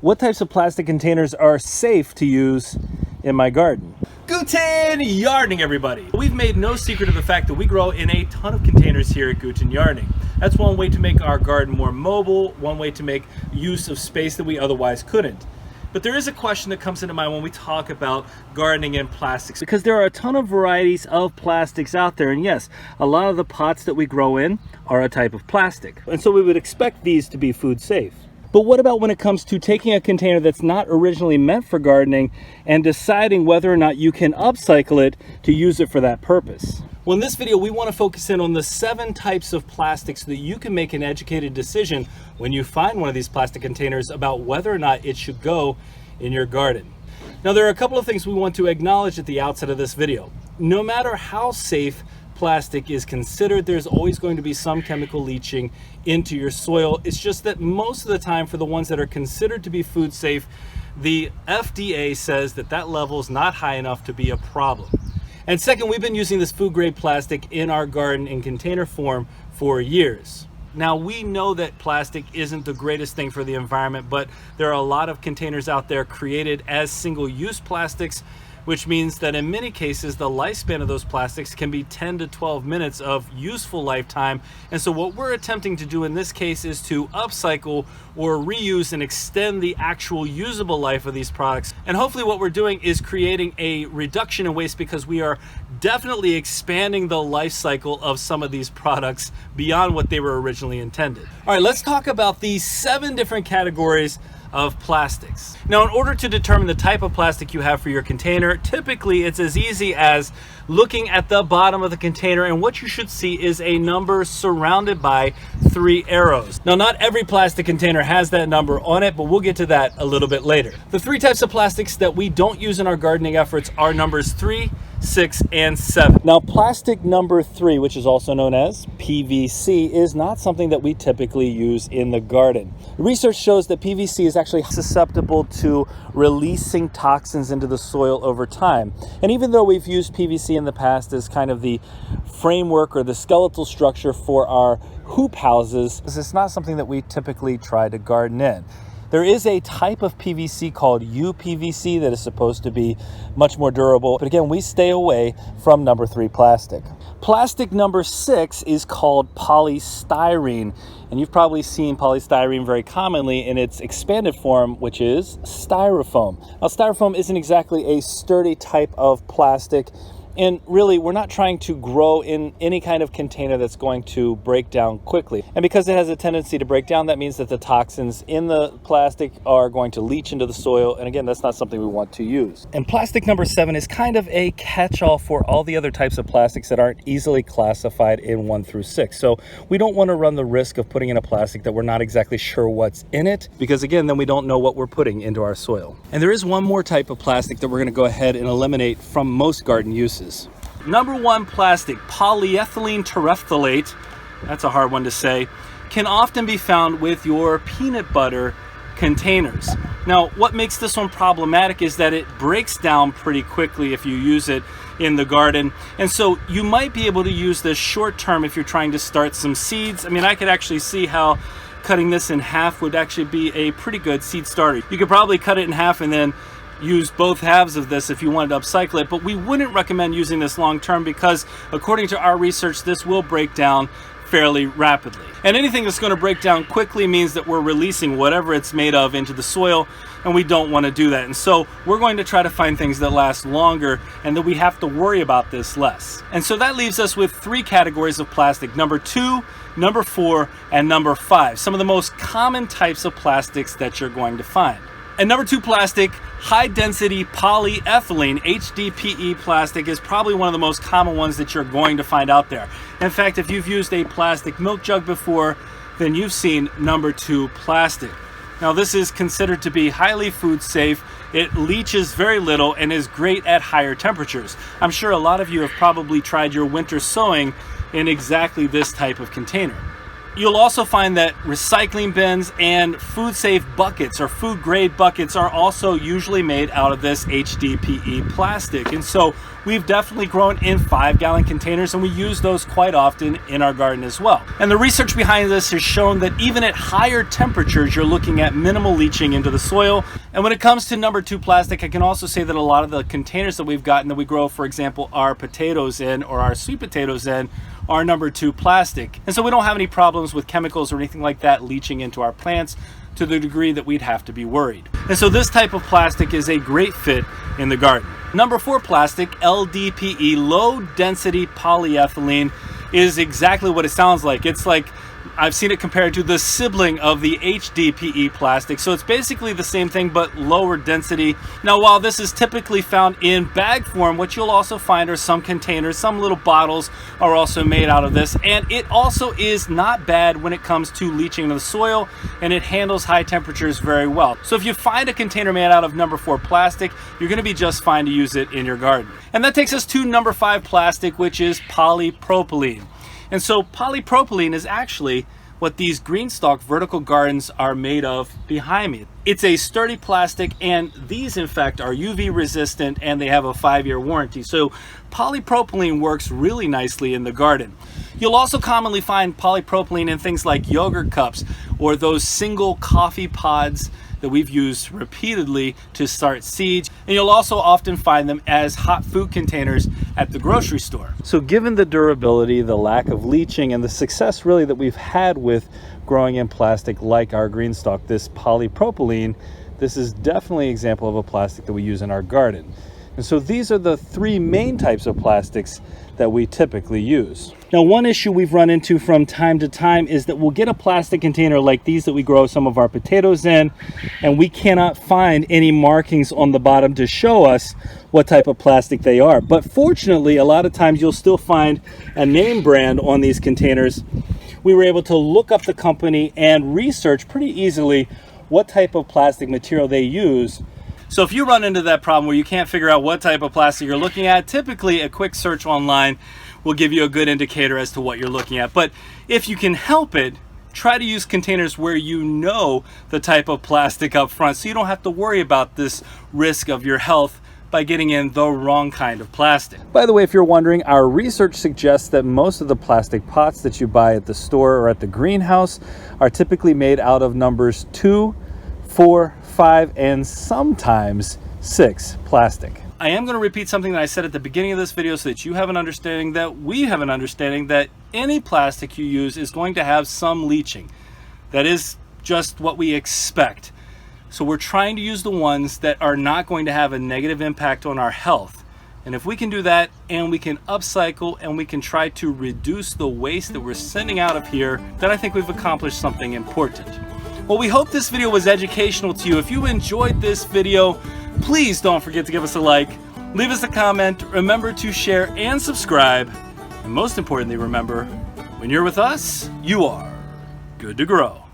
What types of plastic containers are safe to use in my garden? Guten Yardening, everybody. We've made no secret of the fact that we grow in a ton of containers here at Guten Yardening. That's one way to make our garden more mobile, one way to make use of space that we otherwise couldn't. But there is a question that comes into mind when we talk about gardening and plastics, because there are a ton of varieties of plastics out there, and yes, a lot of the pots that we grow in are a type of plastic, and so we would expect these to be food safe. But what about when it comes to taking a container that's not originally meant for gardening and deciding whether or not you can upcycle it to use it for that purpose? Well, in this video, we want to focus in on the 7 types of plastics so that you can make an educated decision when you find one of these plastic containers about whether or not it should go in your garden. Now, there are a couple of things we want to acknowledge at the outset of this video. No matter how safe plastic is considered, there's always going to be some chemical leaching into your soil. It's just that most of the time, for the ones that are considered to be food safe, the FDA says that that level is not high enough to be a problem. And second, we've been using this food grade plastic in our garden in container form for years. Now, we know that plastic isn't the greatest thing for the environment, but there are a lot of containers out there created as single-use plastics, which means that in many cases, the lifespan of those plastics can be 10 to 12 minutes of useful lifetime. And so what we're attempting to do in this case is to upcycle or reuse and extend the actual usable life of these products. And hopefully what we're doing is creating a reduction in waste, because we are definitely expanding the life cycle of some of these products beyond what they were originally intended. All right, let's talk about these 7 different categories of plastics. Now, in order to determine the type of plastic you have for your container, typically it's as easy as looking at the bottom of the container, and what you should see is a number surrounded by 3 arrows. Now, not every plastic container has that number on it, but we'll get to that a little bit later. The 3 types of plastics that we don't use in our gardening efforts are numbers 3, 6, and 7. Now, plastic number 3, which is also known as PVC, is not something that we typically use in the garden. Research shows that PVC is actually susceptible to releasing toxins into the soil over time. And even though we've used PVC in the past as kind of the framework or the skeletal structure for our hoop houses, it's not something that we typically try to garden in. There is a type of PVC called UPVC that is supposed to be much more durable, but again, we stay away from number 3 plastic. Plastic number 6 is called polystyrene, and you've probably seen polystyrene very commonly in its expanded form, which is styrofoam. Now, styrofoam isn't exactly a sturdy type of plastic, and really, we're not trying to grow in any kind of container that's going to break down quickly. And because it has a tendency to break down, that means that the toxins in the plastic are going to leach into the soil. And again, that's not something we want to use. And plastic number 7 is kind of a catch-all for all the other types of plastics that aren't easily classified in 1 through 6. So we don't want to run the risk of putting in a plastic that we're not exactly sure what's in it, because again, then we don't know what we're putting into our soil. And there is one more type of plastic that we're going to go ahead and eliminate from most garden uses. Number 1 plastic, polyethylene terephthalate, that's a hard one to say, can often be found with your peanut butter containers. Now, what makes this one problematic is that it breaks down pretty quickly if you use it in the garden. And so you might be able to use this short term if you're trying to start some seeds. I mean, I could actually see how cutting this in half would actually be a pretty good seed starter. You could probably cut it in half and then use both halves of this if you wanted to upcycle it, but we wouldn't recommend using this long term, because according to our research, this will break down fairly rapidly. And anything that's going to break down quickly means that we're releasing whatever it's made of into the soil, and we don't want to do that. And so we're going to try to find things that last longer and that we have to worry about this less. And so that leaves us with 3 categories of plastic: number 2, number 4, and number 5. Some of the most common types of plastics that you're going to find. And number 2 plastic, high density polyethylene, HDPE plastic, is probably one of the most common ones that you're going to find out there. In fact, if you've used a plastic milk jug before, then you've seen number 2 plastic. Now, this is considered to be highly food safe. It leaches very little and is great at higher temperatures. I'm sure a lot of you have probably tried your winter sowing in exactly this type of container. You'll also find that recycling bins and food safe buckets or food grade buckets are also usually made out of this HDPE plastic. And so we've definitely grown in 5-gallon containers, and we use those quite often in our garden as well. And the research behind this has shown that even at higher temperatures, you're looking at minimal leaching into the soil. And when it comes to number 2 plastic, I can also say that a lot of the containers that we've gotten that we grow, for example, our potatoes in or our sweet potatoes in, are number 2 plastic. And so we don't have any problems with chemicals or anything like that leaching into our plants to the degree that we'd have to be worried. And so this type of plastic is a great fit in the garden. Number 4 plastic, LDPE, low density polyethylene, is exactly what it sounds like. It's like, I've seen it compared to the sibling of the HDPE plastic. So it's basically the same thing, but lower density. Now, while this is typically found in bag form, what you'll also find are some containers, some little bottles are also made out of this. And it also is not bad when it comes to leaching the soil, and it handles high temperatures very well. So if you find a container made out of number 4 plastic, you're gonna be just fine to use it in your garden. And that takes us to number 5 plastic, which is polypropylene. And so polypropylene is actually what these green stalk vertical gardens are made of behind me. It's a sturdy plastic, and these in fact are UV resistant, and they have a 5-year warranty. So polypropylene works really nicely in the garden. You'll also commonly find polypropylene in things like yogurt cups or those single coffee pods that we've used repeatedly to start seeds. And you'll also often find them as hot food containers at the grocery store. So given the durability, the lack of leaching, and the success really that we've had with growing in plastic like our green stalk, this polypropylene, this is definitely an example of a plastic that we use in our garden. And so these are the 3 main types of plastics that we typically use. Now, one issue we've run into from time to time is that we'll get a plastic container like these that we grow some of our potatoes in, and we cannot find any markings on the bottom to show us what type of plastic they are. But fortunately, a lot of times you'll still find a name brand on these containers. We were able to look up the company and research pretty easily what type of plastic material they use. So if you run into that problem where you can't figure out what type of plastic you're looking at, typically a quick search online will give you a good indicator as to what you're looking at. But if you can help it, try to use containers where you know the type of plastic up front, so you don't have to worry about this risk of your health by getting in the wrong kind of plastic. By the way, if you're wondering, our research suggests that most of the plastic pots that you buy at the store or at the greenhouse are typically made out of numbers 2, 4, 5, and sometimes 6 plastic. I am going to repeat something that I said at the beginning of this video so that you have an understanding, that we have an understanding, that any plastic you use is going to have some leaching. That is just what we expect. So we're trying to use the ones that are not going to have a negative impact on our health. And if we can do that, and we can upcycle, and we can try to reduce the waste that we're sending out of here, then I think we've accomplished something important. Well, we hope this video was educational to you. If you enjoyed this video, please don't forget to give us a like, leave us a comment, remember to share and subscribe, and most importantly, remember, when you're with us, you are good to grow.